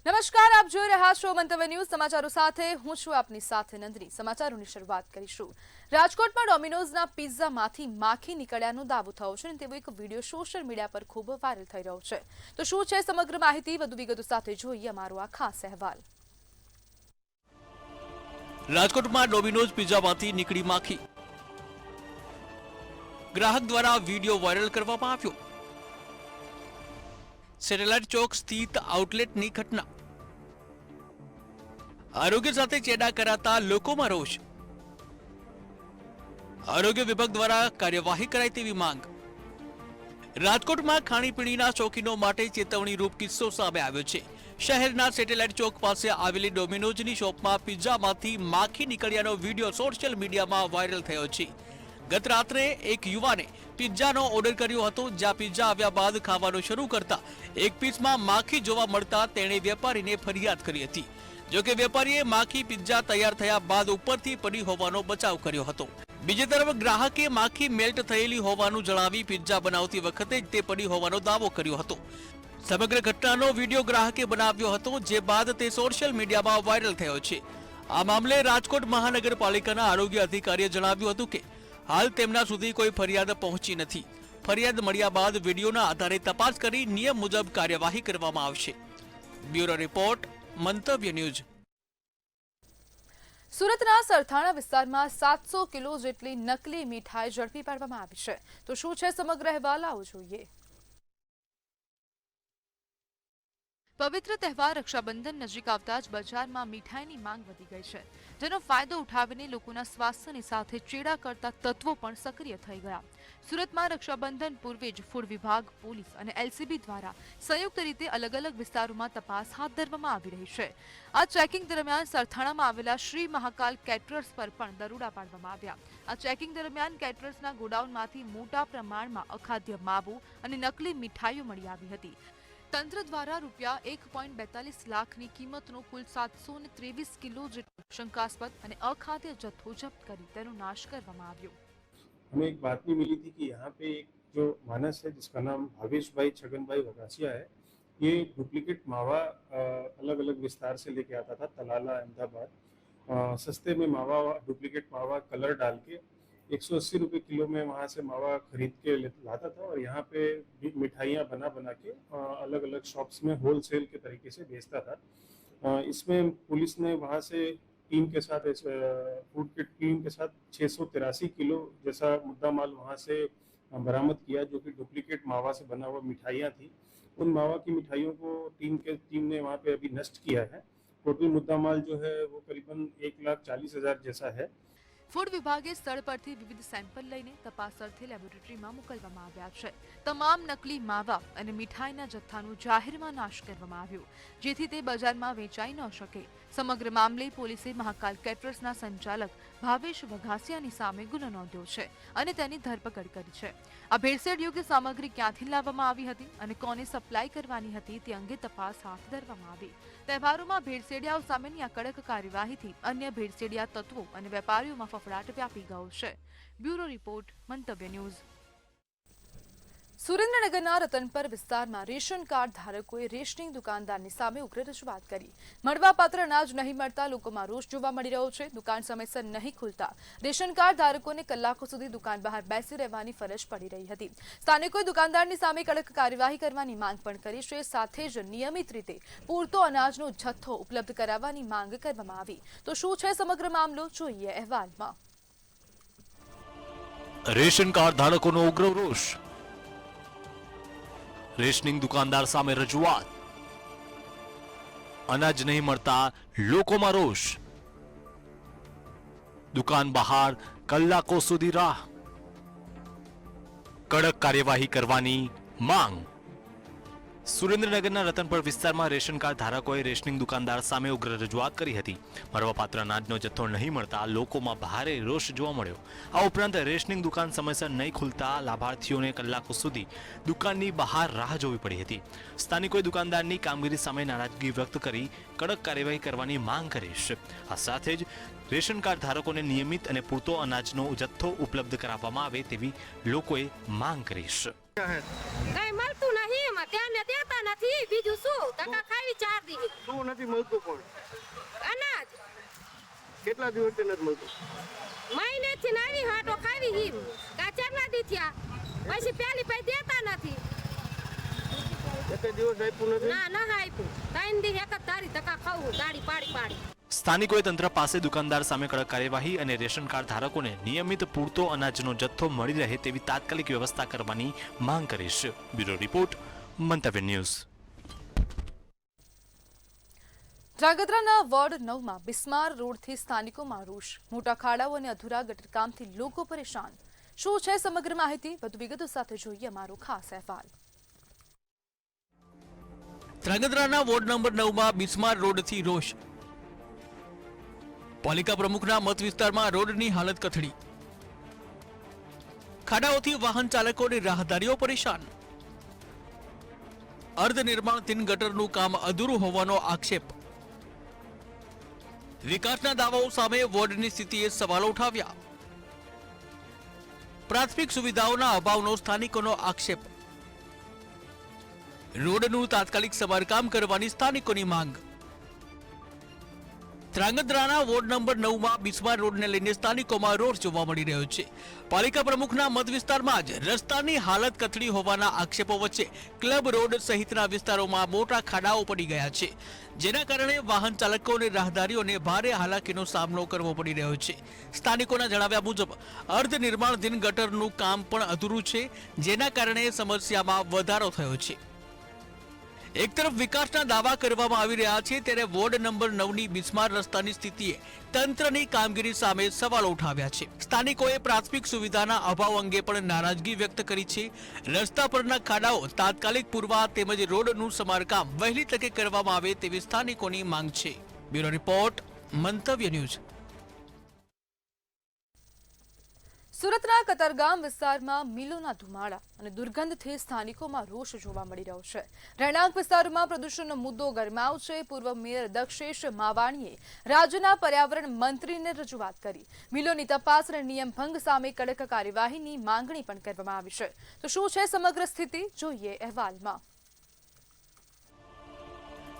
નમસ્કાર, આપ જોઈ રહ્યા છો મંતવ્ય ન્યૂઝ સમાચારો સાથે હું છું આપની સાથે નંદની। સમાચારોની શરૂઆત કરીશું। રાજકોટમાં ડોમિનોઝના પિઝામાંથી માખી નીકળ્યાનો દાવો થયો છે અને તેવો એક વિડીયો સોશિયલ મીડિયા પર ખૂબ વાયરલ થઈ રહ્યો છે। તો શું છે સમગ્ર માહિતી, વધુ વિગતો સાથે જોઈએ અમારો આ ખાસ અહેવાલ। રાજકોટમાં ડોમિનોઝ પિઝામાંથી નીકળી માખી, ગ્રાહક દ્વારા વિડીયો વાયરલ કરવામાં આવ્યો। સેટેલાઇટ ચોક સ્થિત આઉટલેટની ઘટના, આરોગ્ય સાથે ચેડા કરાતા લોકોમાં રોષ, આરોગ્ય વિભાગ દ્વારા કાર્યવાહી કરાય તેવી માંગ। રાજકોટમાં ખાણીપીણીના શોખીનો માટે ચેતવણીરૂપ કિસ્સો સામે આવ્યો છે। શહેરના સેટેલાઇટ ચોક પાસે આવેલી ડોમિનોઝની શોપમાં પિઝામાંથી માખી નીકળ્યાનો વિડીયો સોશિયલ મીડિયામાં વાયરલ થયો છે। ગત રાત્રે એક યુવાને પિઝાનો ઓર્ડર કર્યો હતો, જ્યાં પિઝા આવ્યા બાદ ખાવાનું શરૂ કરતા એક પીસમાં માખી જોવા મળતા તેણે વેપારીને ફરિયાદ કરી હતી। જોકે વેપારીએ માખી પિઝા તૈયાર થયા બાદ ઉપરથી પડી હોવાનો બચાવ કર્યો હતો। બીજી તરફ ગ્રાહકે માખી મેલ્ટ થયેલી હોવાનું જણાવી પિઝા બનાવતી વખતે જ તે પડી હોવાનો દાવો કર્યો હતો। સમગ્ર ઘટનાનો વિડીયો ગ્રાહકે બનાવ્યો હતો, જે બાદ તે સોશિયલ મીડિયામાં વાયરલ થયો છે। આ મામલે રાજકોટ મહાનગરપાલિકાના આરોગ્ય અધિકારીએ જણાવ્યું હતું કે હાલ તેમના સુધી કોઈ ફરિયાદ પહોંચી નથી। ફરિયાદ મળ્યા બાદ વિડીયોના આધારે તપાસ કરી નિયમ મુજબ કાર્યવાહી કરવામાં આવશે। બ્યુરો રિપોર્ટ, મંતવ્ય ન્યૂઝ। સુરતના સરથાણા વિસ્તારમાં 700 કિલો જેટલી નકલી મીઠાઈ ઝડપી પાડવામાં આવી છે। તો શું છે સમગ્ર અહેવાલ, આવો જોઈએ। પવિત્ર તહેવાર રક્ષાબંધન નજીક આવતા જ બજારમાં મીઠાઈની માંગ વધી ગઈ છે, જેનો ફાયદો ઉઠાવીને લોકોના સ્વાસ્થ્યની સાથે ચેડા કરતા તત્વો પણ સક્રિય થઈ ગયા। સુરતમાં રક્ષાબંધન પૂર્વે જ ફૂડ વિભાગ, પોલીસ અને એલસીબી દ્વારા સંયુક્ત રીતે અલગ અલગ વિસ્તારોમાં તપાસ હાથ ધરવામાં આવી રહી છે। આ ચેકિંગ દરમિયાન સરથાણામાં આવેલા શ્રી મહાકાલ કેટરર્સ પર પણ દરોડા પાડવામાં આવ્યા। આ ચેકિંગ દરમિયાન કેટરર્સના ગોડાઉનમાંથી મોટા પ્રમાણમાં અખાદ્ય માવો અને નકલી મીઠાઈઓ મળી આવી હતી। તંત્ર દ્વારા રૂપિયા 1.42 લાખની કિંમતનો કુલ 723 કિલો જેટલો शंकास्पद અને અખાદ્ય જથ્થો જપ્ત કરી તેનો નાશ કરવામાં આવ્યો। हमें एक बात भी मिली थी कि यहाँ पे एक जो मानस है जिसका नाम भावेश भाई छगन भाई वगासिया है, ये डुप्लीकेट मावा अलग अलग विस्तार से लेके आता था, तलाला अहमदाबाद। सस्ते में मावा, डुप्लीकेट मावा कलर डाल के 180 रुपये किलो में वहाँ से मावा खरीद के लाता था और यहाँ पे मिठाइयाँ बना बना के अलग अलग शॉप्स में होलसेल के तरीके से बेचता था। इसमें पुलिस ने वहाँ से टीम के साथ, फूड की टीम के साथ 683 किलो जैसा मुद्दा माल वहाँ से बरामद किया, जो कि डुप्लीकेट मावा से बना हुआ मिठाइयाँ थी। उन मावा की मिठाइयों को टीम ने वहाँ पे अभी नष्ट किया है। टोटल मुद्दा माल जो है वो करीबन 1,40,000 जैसा है। ફૂડ વિભાગે સ્થળ પરથી વિવિધ સેમ્પલ લઈને તપાસ અર્થે લેબોરેટરીમાં મોકલવામાં આવ્યા છે। તમામ નકલી માવા અને મીઠાઈના જથ્થાનો જાહેરમાં નાશ કરવામાં આવ્યો, જેથી તે બજારમાં વેચાઈ ન શકે। સમગ્ર મામલે પોલીસે મહાકાલ કેટરર્સના સંચાલક ભાવેશ વઘાસિયાની સામે ગુનો નોંધ્યો છે અને તેની ધરપકડ કરી છે। આ ભેળસેળ યોગ્ય સામગ્રી ક્યાંથી લાવવામાં આવી હતી અને કોને સપ્લાય કરવાની હતી તે અંગે તપાસ હાથ ધરવામાં આવી। તહેવારોમાં ભેળસેડિયાઓ સામેની આ કડક કાર્યવાહીથી અન્ય ભેળસેડિયા તત્વો અને વેપારીઓમાં ફફડાટ વ્યાપી ગયો છે। બ્યુરો રિપોર્ટ, મંતવ્ય ન્યૂઝ। સુરેન્દ્રનગરના રતનપર વિસ્તારમાં રેશન કાર્ડ ધારકોએ રેશનિંગ દુકાનદારની સામે ઉગ્ર રજૂઆત કરી। મળવાપાત્ર અનાજ નહીં મળતા લોકોમાં રોષ જોવા મળી રહ્યો છે। દુકાન સમયસર નહીં ખુલતા રેશન કાર્ડ ધારકોને કલાકો સુધી દુકાન બહાર બેસી રહેવાની ફરજ પડી રહી હતી। સ્થાનિકોએ દુકાનદારની સામે કડક કાર્યવાહી કરવાની માંગ પણ કરી છે, સાથે જ નિયમિત રીતે પૂરતો અનાજનો જથ્થો ઉપલબ્ધ કરાવવાની માંગ કરવામાં આવી। તો શું છે સમગ્ર મામલો, જોઈએ અહેવાલમાં। રેશન કાર્ડ ધારકોનો ઉગ્ર રોષ, રેશનિંગ દુકાનદાર સામે રજૂઆત, અનાજ નહીં મળતા લોકોમાં રોષ, દુકાન બહાર કલાકો સુધી રાહ, કડક કાર્યવાહી કરવાની માંગ। સુરેન્દ્રનગરના રતનપર વિસ્તારમાં રેશન કાર્ડ ધારકોએ રેશનિંગ દુકાનદાર સામે ઉગ્ર રજૂઆત કરી હતી। મળવાપાત્ર અનાજનો જથ્થો નહીં મળતા લોકોમાં ભારે રોષ જોવા મળ્યો। આ ઉપરાંત રેશનિંગ દુકાન સમયસર નહીં ખુલતા લાભાર્થીઓને કલાકો સુધી દુકાનની બહાર રાહ જોવી પડી હતી। સ્થાનિકોએ દુકાનદારની કામગીરી સામે નારાજગી વ્યક્ત કરી કડક કાર્યવાહી કરવાની માંગ કરી છે। આ સાથે જ રેશન કાર્ડ ધારકોને નિયમિત અને પૂરતો અનાજનો જથ્થો ઉપલબ્ધ કરાવવામાં આવે તેવી લોકોએ માંગ કરી છે। કઈ મળતું નહીં, તેને દેતા નથી બીજું શું ટકા ખાવી 4 દી શું નથી મળતું પણ અનાજ કેટલા દિવસથી નથી મળતું મહિનેથી નાની હાટો ખાવી હિમ કાચરના દી થયા પછી પેલી પૈ દેતા નથી એક દિવસ આપ્યું નથી ના ના આપ્યું 3 દી એક જ તારી ટકા ખાવું દાડી પાડી પાડી સ્થાનિકોએ તંત્ર પાસે દુકાનદાર સામે કડક કાર્યવાહી અને રેશન કાર્ડ ધારકોને નિયમિત પૂરતો અનાજનો જથ્થો મળી રહે તેવી તાત્કાલિક વ્યવસ્થા કરવાની માંગ કરી છે. બ્યુરો રિપોર્ટ, મંતવ્ય ન્યૂઝ. ધ્રાંગધ્રાના વોર્ડ 9માં બિસ્માર રોડથી સ્થાનિકોમાં રોષ, મોટા ખાડાઓ અને અધૂરા ગટરકામથી લોકો પરેશાન. શું છે સમગ્ર માહિતી? વધુ વિગતો સાથે જોઈએ અમારો ખાસ અહેવાલ. ધ્રાંગધ્રાના વોર્ડ નંબર 9માં બિસ્માર રોડથી રોષ. પાલિકા પ્રમુખના મત વિસ્તારમાં રોડની હાલત કથળી. ખાડાઓથી વાહન ચાલકો અને રાહદારીઓ પરેશાન. અર્ધ નિર્માણધીન ગટરનું કામ અધૂરું હોવાનો આક્ષેપ. વિકાસના દાવાઓ સામે વોર્ડની સ્થિતિએ સવાલો ઉઠાવ્યા. પ્રાથમિક સુવિધાઓના અભાવનો સ્થાનિકોનો આક્ષેપ. રોડનું તાત્કાલિક સમારકામ કરવાની સ્થાનિકોની માંગ. ધ્રાંગધ્રાના વોર્ડ નંબર 9માં બિસ્માર રોડને લઈને સ્થાનિકોમાં રોષ જોવા મળી રહ્યો છે. પાલિકા પ્રમુખના મત વિસ્તારમાં જ રસ્તાની હાલત કથળી હોવાના આક્ષેપો વચ્ચે ક્લબ રોડ સહિતના વિસ્તારોમાં મોટા ખાડાઓ પડી ગયા છે, જેના કારણે વાહન ચાલકો અને રાહદારીઓને ભારે હાલાકીનો સામનો કરવો પડી રહ્યો છે. સ્થાનિકોના જણાવ્યા મુજબ અર્ધ નિર્માણધીન ગટરનું કામ પણ અધૂરું છે, જેના કારણે સમસ્યામાં વધારો થયો છે. એક તરફ વિકાસના દાવા કરવામાં આવી રહ્યા છે, ત્યારે વોર્ડ નંબર 9ની બિસ્માર રસ્તાની સ્થિતિએ તંત્રની કામગીરી સામે સવાલો ઉઠાવ્યા છે. સ્થાનિકોએ પ્રાથમિક સુવિધાના અભાવ અંગે પણ નારાજગી વ્યક્ત કરી છે. રસ્તા પરના ખાડાઓ તાત્કાલિક પૂરવા તેમજ રોડનું સમારકામ વહેલી તકે કરવામાં આવે તેવી સ્થાનિકોની માંગ છે. બ્યુરો રિપોર્ટ, મંતવ્ય ન્યૂઝ. સુરતના કતારગામ વિસ્તારમાં મિલોના ધુમાડા અને દુર્ગંધથી સ્થાનિકોમાં રોષ જોવા મળી રહ્યો છે. રહેણાંક વિસ્તારોમાં પ્રદૂષણનો મુદ્દો ગરમાયો છે. પૂર્વ મેયર દક્ષેશ માવાણીએ રાજ્યના પર્યાવરણ મંત્રીને રજૂઆત કરી. મિલોની તપાસ અને નિયમ ભંગ સામે કડક કાર્યવાહીની માંગણી પણ કરવામાં આવી છે. તો શું છે સમગ્ર સ્થિતિ? જોઈએ અહેવાલમાં.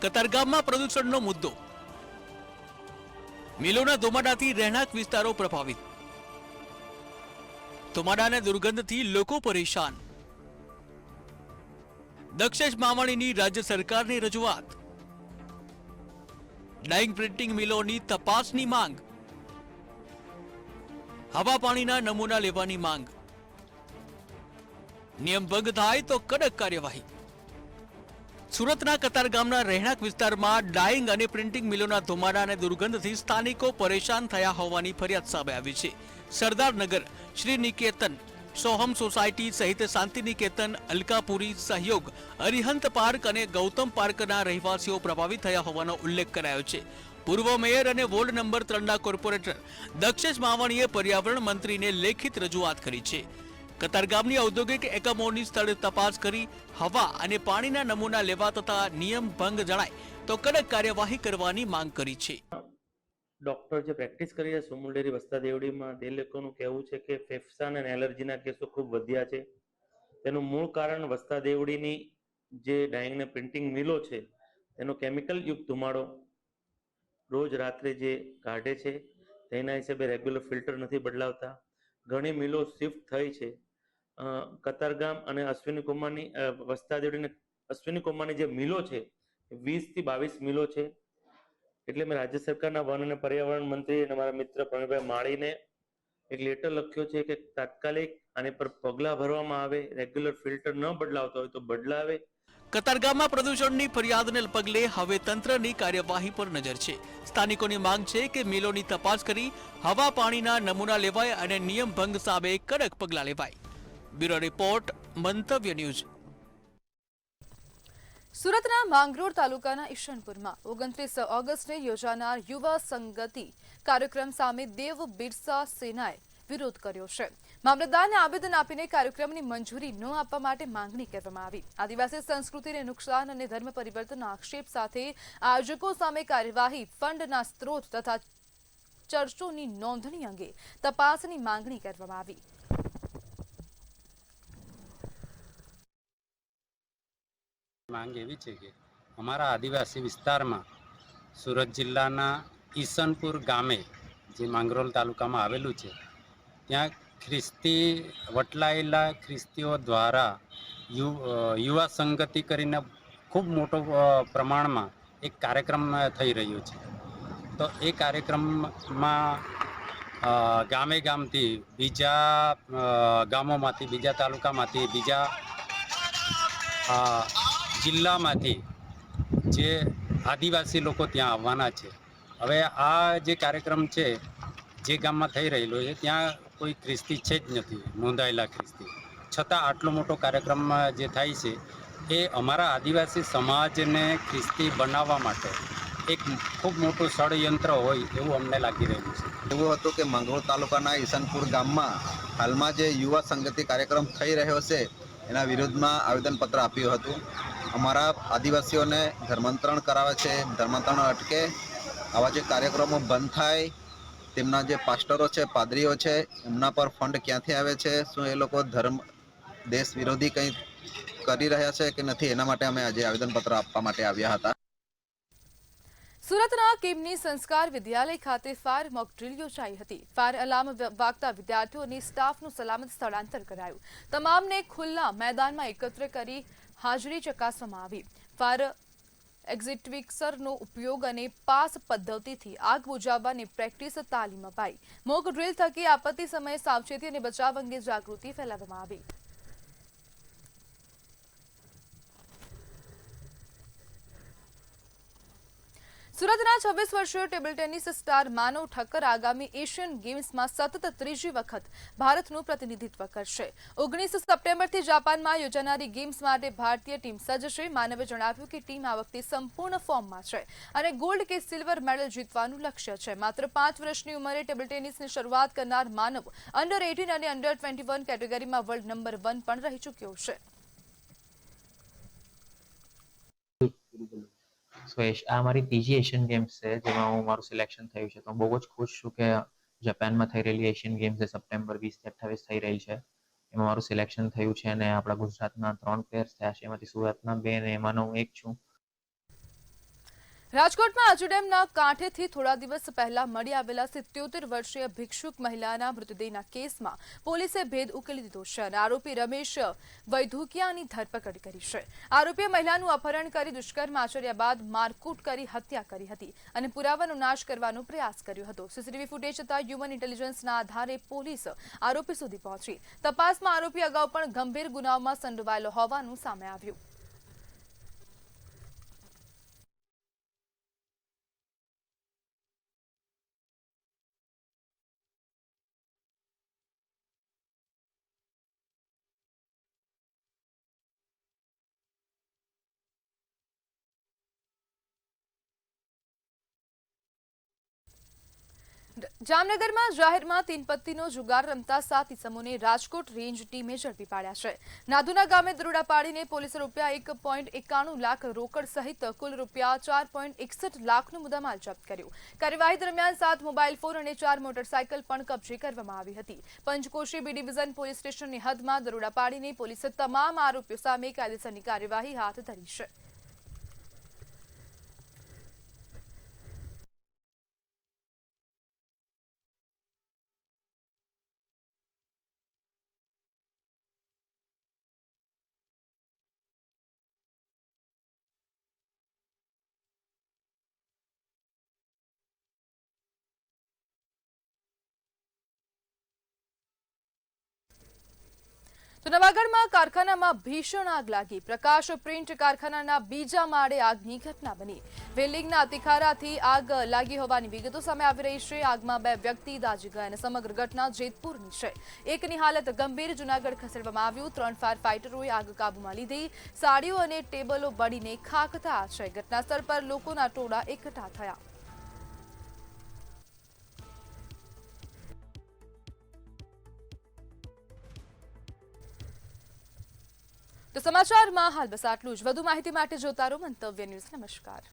કતારગામમાં પ્રદૂષણનો મુદ્દો. મિલોના ધુમાડાથી રહેણાંક વિસ્તારો પ્રભાવિત. ધુમાડાના દુર્ગંધથી લોકો પરેશાન. દક્ષેશ માવાણીની રાજ્ય સરકારની રજૂઆત. ડાઇંગ પ્રિન્ટિંગ મિલોની તપાસની માંગ. હવા પાણીના નમૂના લેવાની માંગ. નિયમ ભંગ થાય તો કડક કાર્યવાહી. સુરતના કતારગામના રહેણાંક વિસ્તારમાં ડાઇંગ અને પ્રિન્ટિંગ મિલોના ધુમાડા અને દુર્ગંધથી સ્થાનિકો પરેશાન થયા હોવાની ફરિયાદ સામે આવી છે. સરદારનગર, શ્રી નિકેતન, સોહમ સોસાયટી સહિત શાંતિનિકેતન, અલકાપુરી, સહયોગ, અરિહંત પાર્ક અને ગૌતમ પાર્કના રહેવાસીઓ પ્રભાવિત થયા હોવાનો ઉલ્લેખ કરાયો છે. પૂર્વ મેયર અને વોર્ડ નંબર 3ના કોર્પોરેટર દક્ષેશ માવાણીએ પર્યાવરણ મંત્રીને લેખિત રજૂઆત કરી છે. કતારગામની ઔદ્યોગિક એકમોની સ્થળ તપાસ કરી હવા અને પાણીના નમૂના લેવા તથા નિયમ ભંગ જણાય તો કડક કાર્યવાહી કરવાની માંગ કરી છે. ડોક્ટર જે પ્રેક્ટિસ કરી રહ્યા સુમુલ વસ્તા દેવડીમાં તે લોકોનું કહેવું છે કે ફેફસાં અને એલર્જીના કેસો ખૂબ વધ્યા છે. તેનું મૂળ કારણ વસ્તા દેવડીની જે ડાઇંગ અને પ્રિન્ટિંગ મિલો છે તેનો કેમિકલ યુક્ત ધુમાડો રોજ રાત્રે જે કાઢે છે તેના હિસાબે રેગ્યુલર ફિલ્ટર નથી બદલાવતા. ઘણી મિલો શિફ્ટ થઈ છે. કતારગામ અને અશ્વિની કુમારની વસ્તા દેવડી અશ્વિની કુમારની જે મિલો છે 20 થી 22 મિલો છે. એટલે મેં રાજ્ય સરકારના વન અને પર્યાવરણ મંત્રી અને મારા મિત્ર પ્રવીણભાઈ માળીને એક લેટર લખ્યો છે કે તાત્કાલિક આની પર પગલાં ભરવામાં આવે. રેગ્યુલર ફિલ્ટર ન બદલાવતા હોય તો બદલાવે. કતારગામમાં પ્રદૂષણની ફરિયાદને પગલે હવે તંત્રની કાર્યવાહી પર નજર છે. સ્થાનિકોની માંગ છે કે મિલોની તપાસ કરી હવા પાણીના નમૂના લેવાય અને નિયમ ભંગ સામે કડક પગલાં લેવાય. બ્યુરો રિપોર્ટ, મંતવ્ય ન્યૂઝ. સુરતના માંગરોળ તાલુકાના ઈશનપુરમાં 29 ઓગસ્ટે યોજાનાર યુવા સંગતિ કાર્યક્રમ સામે દેવ બિરસા સેનાએ વિરોધ કર્યો છે. મામલતદારને આવેદન આપીને કાર્યક્રમની મંજૂરી ન આપવા માટે માંગણી કરવામાં આવી. આદિવાસી સંસ્કૃતિને નુકસાન અને ધર્મ પરિવર્તનના આક્ષેપ સાથે આયોજકો સામે કાર્યવાહી, ફંડના સ્ત્રોત તથા ચર્ચોની નોંધણી અંગે તપાસની માંગણી કરવામાં આવી. માંગ એવી છે કે અમારા આદિવાસી વિસ્તારમાં સુરત જિલ્લાના ઈસનપુર ગામે જે માંગરોળ તાલુકામાં આવેલું છે ત્યાં ખ્રિસ્તી વટલાયેલા ખ્રિસ્તીઓ દ્વારા યુવા સંગતિ કરીને ખૂબ મોટો પ્રમાણમાં એક કાર્યક્રમ થઈ રહ્યો છે. તો એ કાર્યક્રમમાં ગામે ગામથી બીજા ગામોમાંથી, બીજા તાલુકામાંથી, બીજા જિલ્લામાંથી જે આદિવાસી લોકો ત્યાં આવવાના છે. હવે આ જે કાર્યક્રમ છે જે ગામમાં થઈ રહેલો છે ત્યાં કોઈ ખ્રિસ્તી છે જ નથી, નોંધાયેલા ખ્રિસ્તી. છતાં આટલો મોટો કાર્યક્રમ જે થાય છે એ અમારા આદિવાસી સમાજને ખ્રિસ્તી બનાવવા માટે એક ખૂબ મોટું ષડયંત્ર હોય એવું અમને લાગી રહ્યું છે. એવું હતું કે માંગરોળ તાલુકાના ઈસનપુર ગામમાં હાલમાં જે યુવા સંગતિ કાર્યક્રમ થઈ રહ્યો છે એના વિરુદ્ધમાં આવેદનપત્ર આપ્યું હતું. અમારા આદિવાસીઓને ધર્માંતરણ કરાવે છે, ધર્માંતરણ અટકે, આવા જે કાર્યક્રમો બંધ થાય, તેમના જે પાસ્ટરો છે, પાદરીઓ છે, એમના પર ફંડ ક્યાંથી આવે છે, શું એ લોકો દેશ વિરોધી કંઈ કરી રહ્યા છે કે નથી, એના માટે અમે આજે આવેદનપત્ર આપવા માટે આવ્યા હતા. સુરતના કિમની સંસ્કાર વિદ્યાલય ખાતે ફાયર મોક ડ્રીલ યોજાઈ હતી. ફાયર એલાર્મ વાગતા વિદ્યાર્થીઓ અને સ્ટાફનું સલામત સ્થળાંતર કરાયું. તમામને ખુલ્લા મેદાનમાં એકત્ર કરી હાજરી ચકાસવામાં આવી. ફાયર એક્ઝિસ્ટિંગ્વિશરનો ઉપયોગ અને પાસ પદ્ધતિથી આગ બુઝાવવાની પ્રેક્ટિસ તાલીમ અપાઈ. મોક ડ્રીલ થકી આપત્તિ સમયે સાવચેતી અને બચાવ અંગે જાગૃતિ ફેલાવવામાં આવી. સુરતના 26 વર્ષીય ટેબલ ટેનિસ સ્ટાર માનવ ઠક્કર આગામી એશિયન ગેમ્સમાં સતત ત્રીજી વખત ભારતનું પ્રતિનિધિત્વ કરશે. 19 સપ્ટેમ્બરથી જાપાનમાં યોજાનારી ગેમ્સ માટે ભારતીય ટીમ સજ્જ છે. માનવે જણાવ્યું કે ટીમ આ વખતે સંપૂર્ણ ફોર્મમાં છે અને ગોલ્ડ કે સિલ્વર મેડલ જીતવાનું લક્ષ્ય છે. માત્ર 5 વર્ષની ઉંમરે ટેબલ ટેનિસની શરૂઆત કરનાર માનવ અંડર 18 અને અંડર 21 કેટેગરીમાં વર્લ્ડ નંબર 1 પણ રહી ચૂક્યો છે. સો આ મારી ત્રીજી એશિયન ગેમ્સ છે જેમાં મારું સિલેક્શન થયું છે. તો હું બહુ જ ખુશ છું કે જાપાનમાં થઈ રહેલી એશિયન ગેમ્સ સપ્ટેમ્બર 20 થી 28 થઈ રહી છે, એમાં મારું સિલેક્શન થયું છે અને આપણા ગુજરાતના 3 પ્લેયર્સ થયા છે, એમાંથી સુરતના 2 અને એમાંનો હું એક છું. રાજકોટમાં આજુ ડેમના કાંઠેથી થોડા દિવસ પહેલા મળી આવેલા 77 વર્ષીય ભિક્ષુક મહિલાના મૃતદેહના કેસમાં પોલીસે ભેદ ઉકેલી દીધો છે અને આરોપી રમેશ વૈધુકિયાની ધરપકડ કરી છે. આરોપીએ મહિલાનું અપહરણ કરી દુષ્કર્મ આચર્યા બાદ મારકૂટ કરી હત્યા કરી હતી અને પુરાવાનો નાશ કરવાનો પ્રયાસ કર્યો હતો. સીસીટીવી ફૂટેજ તથા હ્યુમન ઇન્ટેલિજન્સના આધારે પોલીસ આરોપી સુધી પહોંચી. તપાસમાં આરોપી અગાઉ પણ ગંભીર ગુનાઓમાં સંડોવાયેલો હોવાનું સામે આવ્યું. જામનગરમાં જાહેરમાં તીનપત્તીનો જુગાર રમતા 7 ઇસમોને રાજકોટ રેન્જ ટીમે ઝડપી પાડ્યા છે. નાદુના ગામે દરોડા પાડીને પોલીસે ₹1.91 લાખ રોકડ સહિત કુલ ₹4.61 લાખનો મુદ્દામાલ જપ્ત કર્યો. કાર્યવાહી દરમિયાન 7 મોબાઈલ ફોન અને 4 મોટરસાયકલ પણ કબજે કરવામાં આવી હતી. પંચકોશી બી ડિવિઝન પોલીસ સ્ટેશનની હદમાં દરોડા પાડીને પોલીસે તમામ આરોપીઓ સામે કાયદેસરની કાર્યવાહી હાથ ધરી છે. તો નવાગઢમાં કારખાનામાં ભીષણ આગ લાગી. પ્રકાશ પ્રિન્ટ કારખાનાના બીજા માળે આગની ઘટના બની. વેલ્ડિંગના અતિખારાથી આગ લાગી હોવાની વિગતો સામે આવી રહી છે. આગમાં 2 વ્યક્તિ દાઝી ગયા અને સમગ્ર ઘટના જેતપુરની છે. એકની હાલત ગંભીર, જૂનાગઢ ખસેડવામાં આવ્યું. 3 ફાયર ફાઈટરોએ આગ કાબૂમાં લીધી. સાડીઓ અને ટેબલો બળીને ખાખ થયા છે. ઘટના સ્થળ પર લોકોના ટોળા એકઠા થયા. તો સમાચારમાં હાલ બસ આટલું જ. વધુ માહિતી માટે જોતા રહો મંતવ્ય ન્યૂઝ. નમસ્કાર.